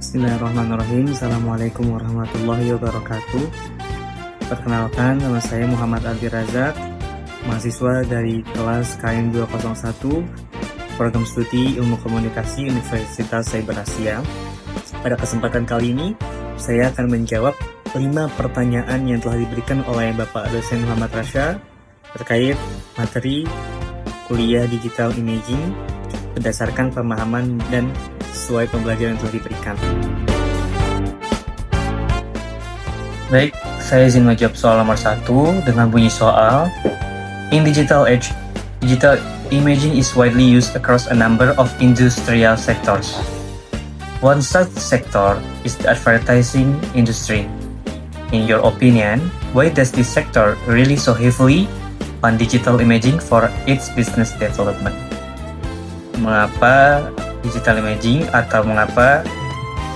Bismillahirrahmanirrahim. Assalamualaikum warahmatullahi wabarakatuh. Perkenalkan, nama saya Muhammad Aldi Razak, mahasiswa dari kelas KN 201, Program Studi Ilmu Komunikasi Universitas Cyber Asia. Pada kesempatan kali ini, saya akan menjawab 5 pertanyaan yang telah diberikan oleh Bapak dosen Muhammad Rasha terkait materi kuliah Digital Imaging berdasarkan pemahaman dan sesuai pembelajaran yang telah diberikan. Baik, saya izin menjawab soal nomor 1 dengan bunyi soal. In digital age, digital imaging is widely used across a number of industrial sectors. One such sector is the advertising industry. In your opinion, why does this sector rely so heavily on digital imaging for its business development? Mengapa digital imaging atau mengapa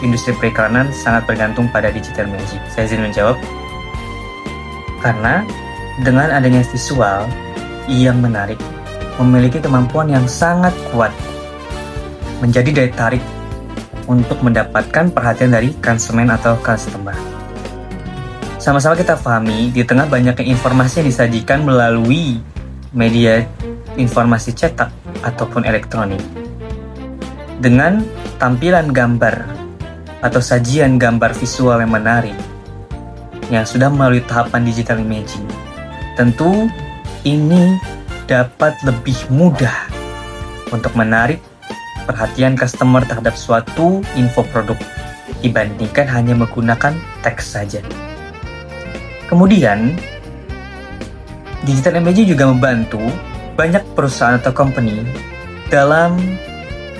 industri periklanan sangat bergantung pada digital imaging? Saya izin menjawab. Karena dengan adanya visual yang menarik, memiliki kemampuan yang sangat kuat menjadi daya tarik untuk mendapatkan perhatian dari konsumen atau customer. Sama-sama kita pahami, di tengah banyaknya informasi yang disajikan melalui media informasi cetak ataupun elektronik, dengan tampilan gambar atau sajian gambar visual yang menarik yang sudah melalui tahapan digital imaging, tentu ini dapat lebih mudah untuk menarik perhatian customer terhadap suatu info produk dibandingkan hanya menggunakan teks saja. Kemudian, digital imaging juga membantu banyak perusahaan atau company dalam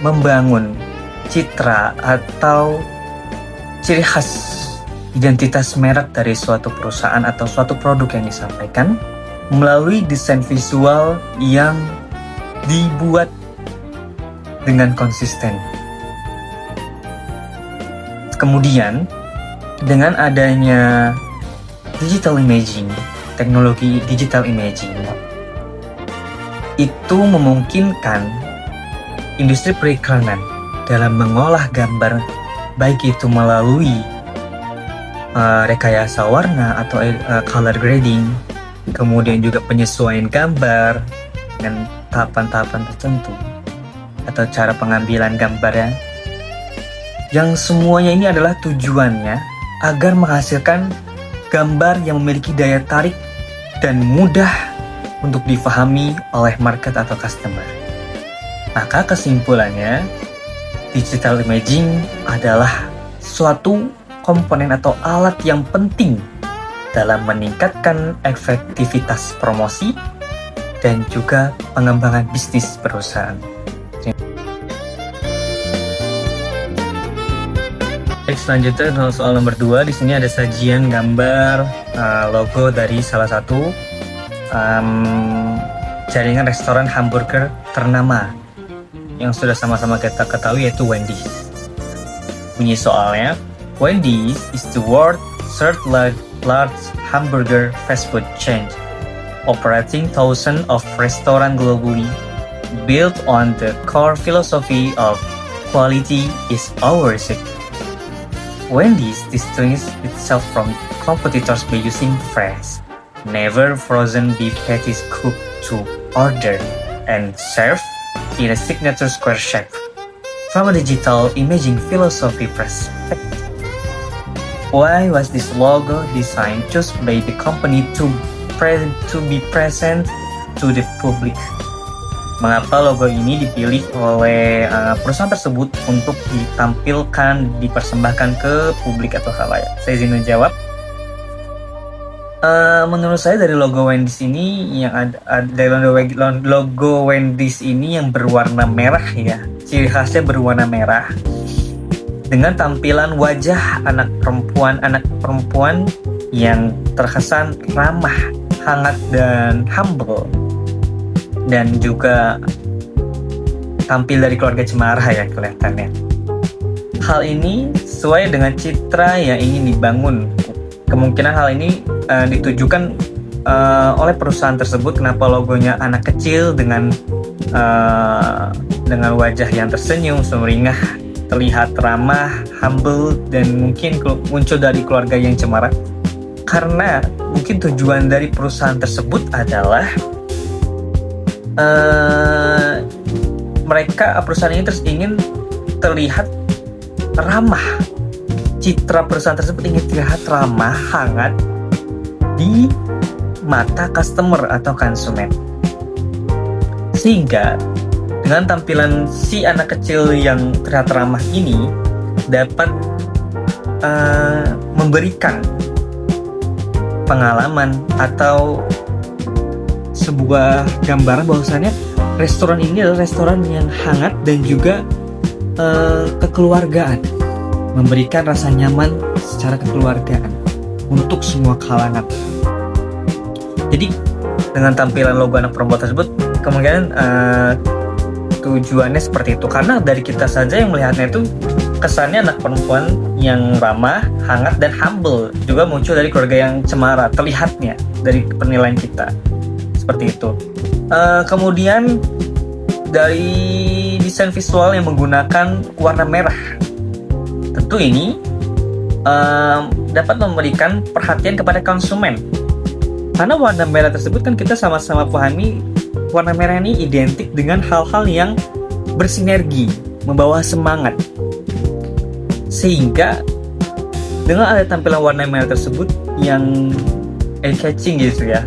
membangun citra atau ciri khas identitas merek dari suatu perusahaan atau suatu produk yang disampaikan melalui desain visual yang dibuat dengan konsisten. Kemudian, dengan adanya digital imaging, teknologi digital imaging, itu memungkinkan industri periklanan dalam mengolah gambar, baik itu melalui rekayasa warna atau color grading, kemudian juga penyesuaian gambar dengan tahapan-tahapan tertentu, atau cara pengambilan gambarnya, yang semuanya ini adalah tujuannya agar menghasilkan gambar yang memiliki daya tarik dan mudah untuk difahami oleh market atau customer. Maka kesimpulannya, digital imaging adalah suatu komponen atau alat yang penting dalam meningkatkan efektivitas promosi dan juga pengembangan bisnis perusahaan. Selanjutnya soal nomor 2, di sini ada sajian gambar logo dari salah satu jaringan restoran hamburger ternama yang sudah sama-sama kita ketahui, yaitu Wendy's. Bunyi soalnya, Wendy's is the world's third large hamburger fast food chain, operating thousands of restaurants globally, built on the core philosophy of quality is our secret. Wendy's distinguishes itself from competitors by using fresh, never frozen beef patties cooked to order and served in a signature square shape. From a digital imaging philosophy perspective, why was this logo design chosen by the company to be present to the public? Mengapa logo ini dipilih oleh perusahaan tersebut untuk ditampilkan, dipersembahkan ke publik atau khalayak? Saya izin menjawab. Menurut saya dari logo Wendy's ini yang dari logo Wendy's ini yang berwarna merah ya, ciri khasnya berwarna merah dengan tampilan wajah anak perempuan yang terkesan ramah, hangat dan humble, dan juga tampil dari keluarga cemara ya kelihatannya. Hal ini sesuai dengan citra yang ingin dibangun. Kemungkinan hal ini ditujukan oleh perusahaan tersebut. Kenapa logonya anak kecil dengan wajah yang tersenyum, sumringah, terlihat ramah, humble, dan mungkin muncul dari keluarga yang cemara. Karena mungkin tujuan dari perusahaan tersebut adalah perusahaan ini terus ingin terlihat ramah. Citra perusahaan tersebut ingin terlihat ramah, hangat di mata customer atau konsumen. Sehingga dengan tampilan si anak kecil yang terlihat ramah ini dapat memberikan pengalaman atau sebuah gambaran bahwasannya restoran ini adalah restoran yang hangat dan juga kekeluargaan, memberikan rasa nyaman secara kekeluargaan untuk semua kalangan. Jadi dengan tampilan logo anak perempuan tersebut kemungkinan tujuannya seperti itu, karena dari kita saja yang melihatnya itu kesannya anak perempuan yang ramah, hangat, dan humble, juga muncul dari keluarga yang cemara, terlihatnya dari penilaian kita seperti itu. Kemudian dari desain visual yang menggunakan warna merah, tentu ini dapat memberikan perhatian kepada konsumen, karena warna merah tersebut kan kita sama-sama pahami warna merah ini identik dengan hal-hal yang bersinergi, membawa semangat. Sehingga dengan ada tampilan warna merah tersebut yang eye-catching gitu ya,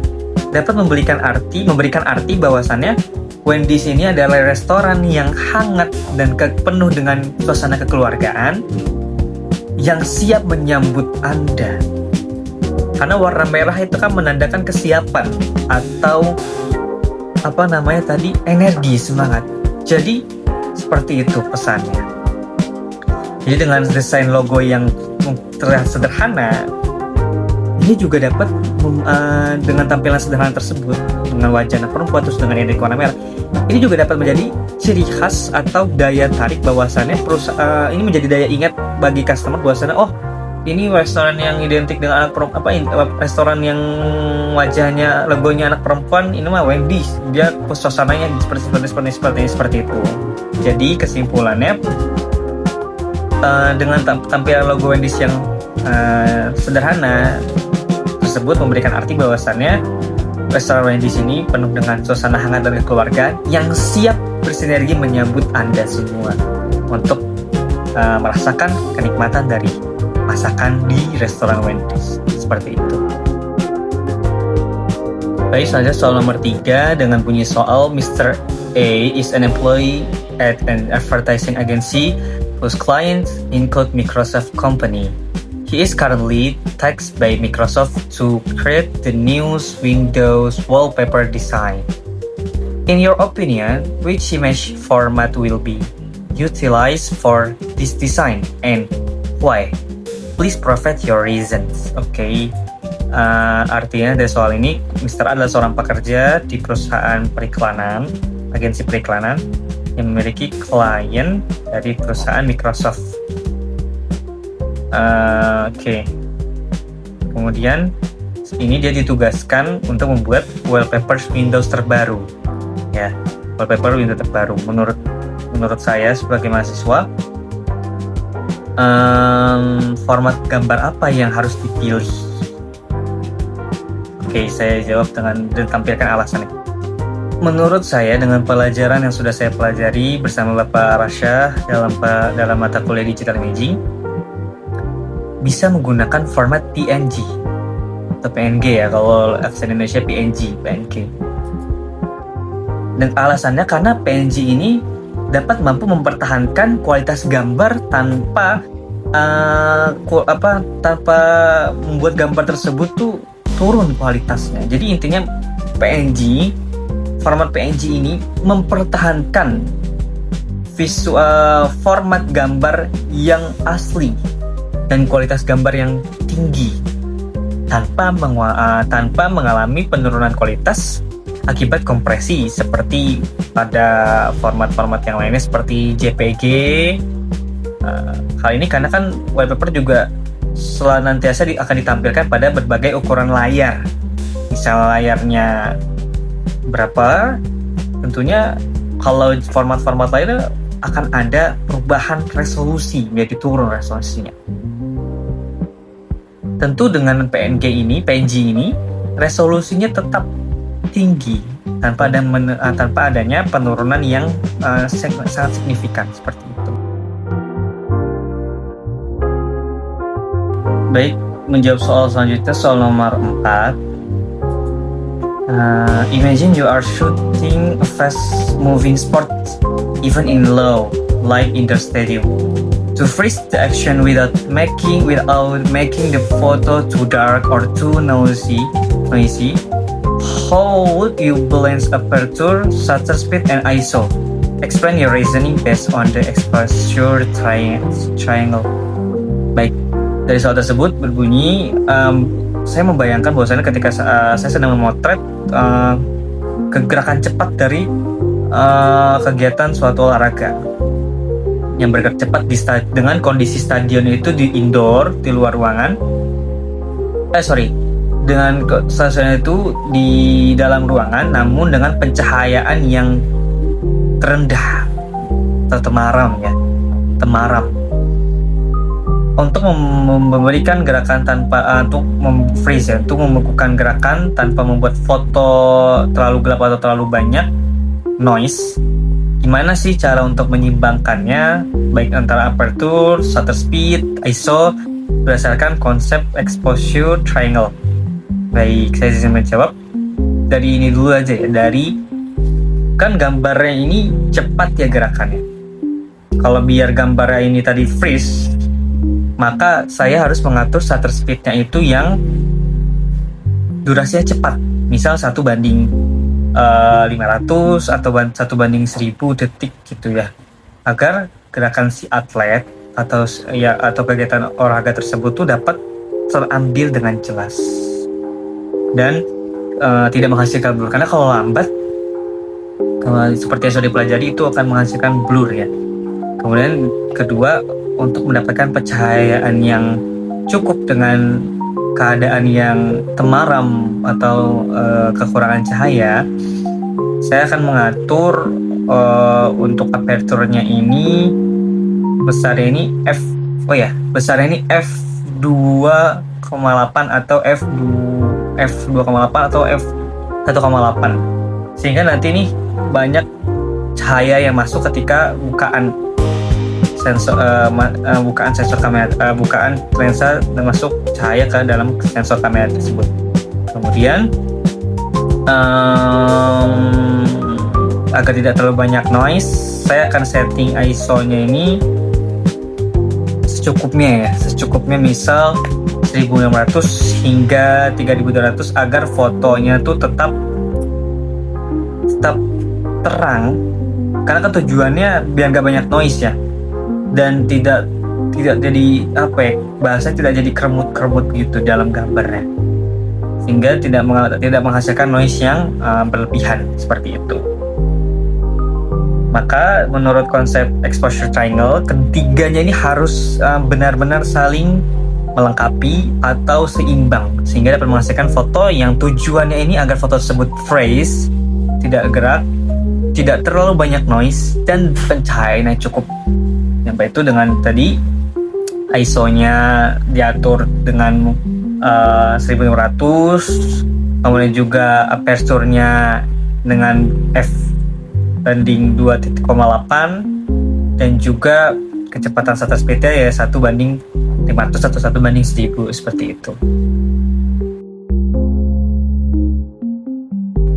dapat memberikan arti bahwasannya Wendy's ini adalah restoran yang hangat dan penuh dengan suasana kekeluargaan yang siap menyambut Anda. Karena warna merah itu kan menandakan kesiapan atau energi, semangat. Jadi seperti itu pesannya. Jadi dengan desain logo yang terlihat sederhana, ini juga dapat dengan tampilan sederhana tersebut, dengan wajah anak perempuan terus dengan identik warna merah, ini juga dapat menjadi ciri khas atau daya tarik bahwasannya ini menjadi daya ingat bagi customer bahwasannya ini restoran yang identik dengan anak perempuan, restoran yang wajahnya logonya anak perempuan, ini mah Wendy's, dia suasananya seperti itu. Jadi kesimpulannya, dengan tampilan logo Wendy's yang sederhana tersebut memberikan arti bahwasannya restoran Wendy's ini penuh dengan suasana hangat dan kekeluargaan yang siap bersinergi menyambut Anda semua untuk merasakan kenikmatan dari masakan di restoran Wendy's. Seperti itu. Baik, selanjutnya soal nomor 3 dengan bunyi soal, Mr. A is an employee at an advertising agency whose client include Microsoft company. He is currently tasked by Microsoft to create the new Windows wallpaper design. In your opinion, which image format will be utilized for this design and why? Please provide your reasons. Oke. Artinya dari soal ini, Mr. A adalah seorang pekerja di perusahaan periklanan, agensi periklanan yang memiliki klien dari perusahaan Microsoft. Oke. Kemudian ini dia ditugaskan untuk membuat wallpaper Windows terbaru. Ya, wallpaper Windows terbaru. Menurut saya sebagai mahasiswa, format gambar apa yang harus dipilih? Oke, saya jawab dengan tampilkan alasannya. Menurut saya, dengan pelajaran yang sudah saya pelajari bersama Bapak Rasya dalam mata kuliah Digital Imaging, bisa menggunakan format PNG atau PNG ya, kalau accent Indonesia PNG. Dan alasannya karena PNG ini dapat mampu mempertahankan kualitas gambar tanpa membuat gambar tersebut tuh turun kualitasnya. Jadi intinya format PNG ini mempertahankan visual format gambar yang asli dan kualitas gambar yang tinggi tanpa mengalami penurunan kualitas akibat kompresi seperti pada format-format yang lainnya seperti JPG. Hal ini karena kan wallpaper juga senantiasa akan ditampilkan pada berbagai ukuran layar. Misal layarnya berapa, tentunya kalau format-format lainnya akan ada perubahan resolusi, menjadi turun resolusinya. Tentu dengan PNG ini resolusinya tetap tinggi tanpa adanya penurunan yang sangat signifikan seperti itu. Baik, menjawab soal selanjutnya, soal nomor 4. Imagine you are shooting a fast-moving sport, even in low light indoor stadium. To freeze the action without making the photo too dark or too noisy, how would you balance aperture, shutter speed, and ISO? Explain your reasoning based on the exposure triangle. Baik, dari soal tersebut berbunyi, saya membayangkan bahwasanya ketika saya sedang memotret kegerakan cepat dari kegiatan suatu olahraga yang bergerak cepat dengan kondisi stadion itu di indoor, di luar ruangan. Dengan stadion itu di dalam ruangan, namun dengan pencahayaan yang terendah atau temaram. Untuk memberikan gerakan untuk memfreeze, untuk membekukan gerakan tanpa membuat foto terlalu gelap atau terlalu banyak noise. Gimana sih cara untuk menyimbangkannya, baik antara aperture, shutter speed, ISO, berdasarkan konsep exposure triangle? Baik, saya izin menjawab. Dari ini dulu aja ya, kan gambarnya ini cepat ya gerakannya. Kalau biar gambarnya ini tadi freeze, maka saya harus mengatur shutter speednya itu yang durasinya cepat, misal 1:500 atau 1:1000 detik gitu ya, agar gerakan si atlet atau kegiatan olahraga tersebut tuh dapat terambil dengan jelas dan tidak menghasilkan blur, karena kalau lambat, seperti yang sudah dipelajari, itu akan menghasilkan blur ya. Kemudian kedua, untuk mendapatkan pencahayaan yang cukup dengan keadaan yang temaram atau kekurangan cahaya, saya akan mengatur untuk aperturnya ini besarnya ini f2,8 atau f2,8 atau f1,8, sehingga nanti nih banyak cahaya yang masuk ketika bukaan lensa dan masuk cahaya ke dalam sensor kamera tersebut. Kemudian agar tidak terlalu banyak noise, saya akan setting ISO-nya ini secukupnya, misal 1500 hingga 3200, agar fotonya tuh tetap terang, karena kan tujuannya biar nggak banyak noise ya, dan tidak jadi bahasa tidak jadi kermut gitu dalam gambarnya, sehingga tidak menghasilkan noise yang berlebihan seperti itu. Maka menurut konsep exposure triangle, ketiganya ini harus benar-benar saling melengkapi atau seimbang, sehingga dapat menghasilkan foto yang tujuannya ini agar foto tersebut freeze, tidak gerak, tidak terlalu banyak noise, dan pencahayaan yang cukup. Yang itu dengan tadi ISO-nya diatur dengan 1500, kemudian juga aperture-nya dengan f/2,8, dan juga kecepatan shutter speed-nya ya 1:500 atau 1:1000 seperti itu.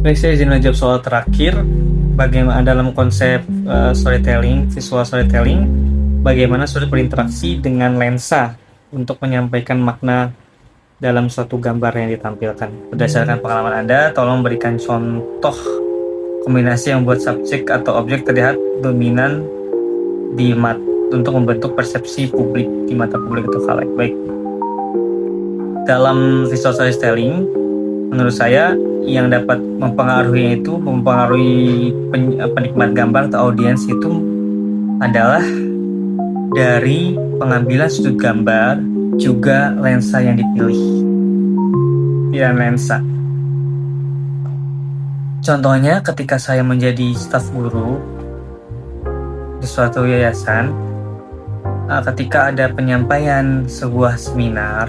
Baik, saya izin menjawab soal terakhir. Bagaimana dalam konsep visual storytelling, bagaimana sulit berinteraksi dengan lensa untuk menyampaikan makna dalam suatu gambar yang ditampilkan. Berdasarkan pengalaman Anda, tolong berikan contoh kombinasi yang membuat subjek atau objek terlihat dominan untuk membentuk persepsi publik di mata publik atau khalayak. Baik, dalam visual storytelling, menurut saya yang dapat mempengaruhi penikmat gambar atau audiens itu adalah dari pengambilan sudut gambar, juga lensa yang dipilih. Pilihan lensa. Contohnya ketika saya menjadi staf guru di suatu yayasan, ketika ada penyampaian sebuah seminar,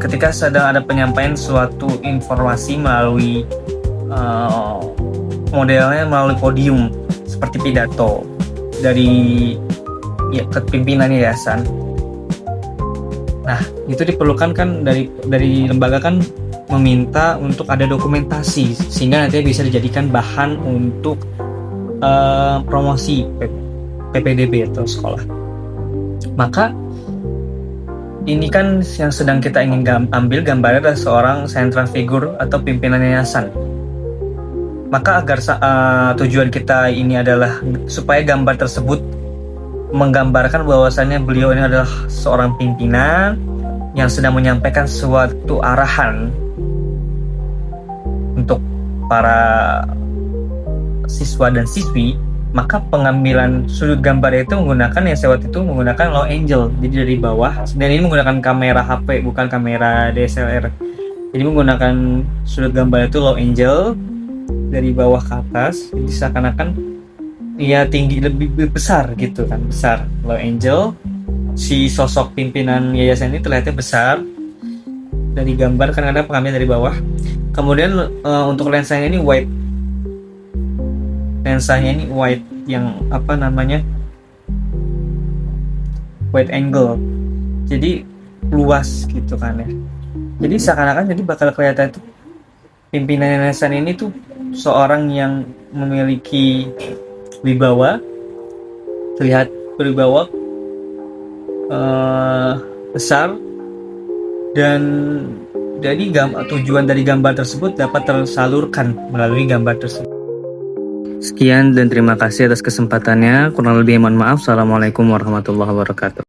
ketika sedang ada penyampaian suatu informasi melalui modelnya melalui podium seperti pidato dari kepimpinan yayasan. Nah, itu diperlukan kan dari lembaga kan meminta untuk ada dokumentasi sehingga nanti bisa dijadikan bahan untuk promosi PPDB atau sekolah. Maka ini kan yang sedang kita ingin ambil gambarnya adalah seorang central figure atau pimpinan yayasan. Maka agar tujuan kita ini adalah supaya gambar tersebut menggambarkan bahwasannya beliau ini adalah seorang pimpinan yang sedang menyampaikan suatu arahan untuk para siswa dan siswi. Maka pengambilan sudut gambar itu menggunakan yang saya waktu itu menggunakan low angle, jadi dari bawah, dan ini menggunakan kamera HP bukan kamera DSLR. Jadi menggunakan sudut gambar itu low angle dari bawah ke atas, jadi seakan-akan ia tinggi lebih besar gitu kan, besar. Low angle, si sosok pimpinan yayasan ini terlihatnya besar dari gambar kadang-kadang pengambil dari bawah. Kemudian untuk lensanya ini wide. Lensanya ini wide yang wide angle, jadi luas gitu kan ya. Jadi seakan-akan jadi bakal kelihatan itu pimpinan yayasan ini tuh seorang yang memiliki wibawa, terlihat berwibawa, besar, dan jadi tujuan dari gambar tersebut dapat tersalurkan melalui gambar tersebut. Sekian dan terima kasih atas kesempatannya. Kurang lebih mohon maaf. Assalamualaikum warahmatullahi wabarakatuh.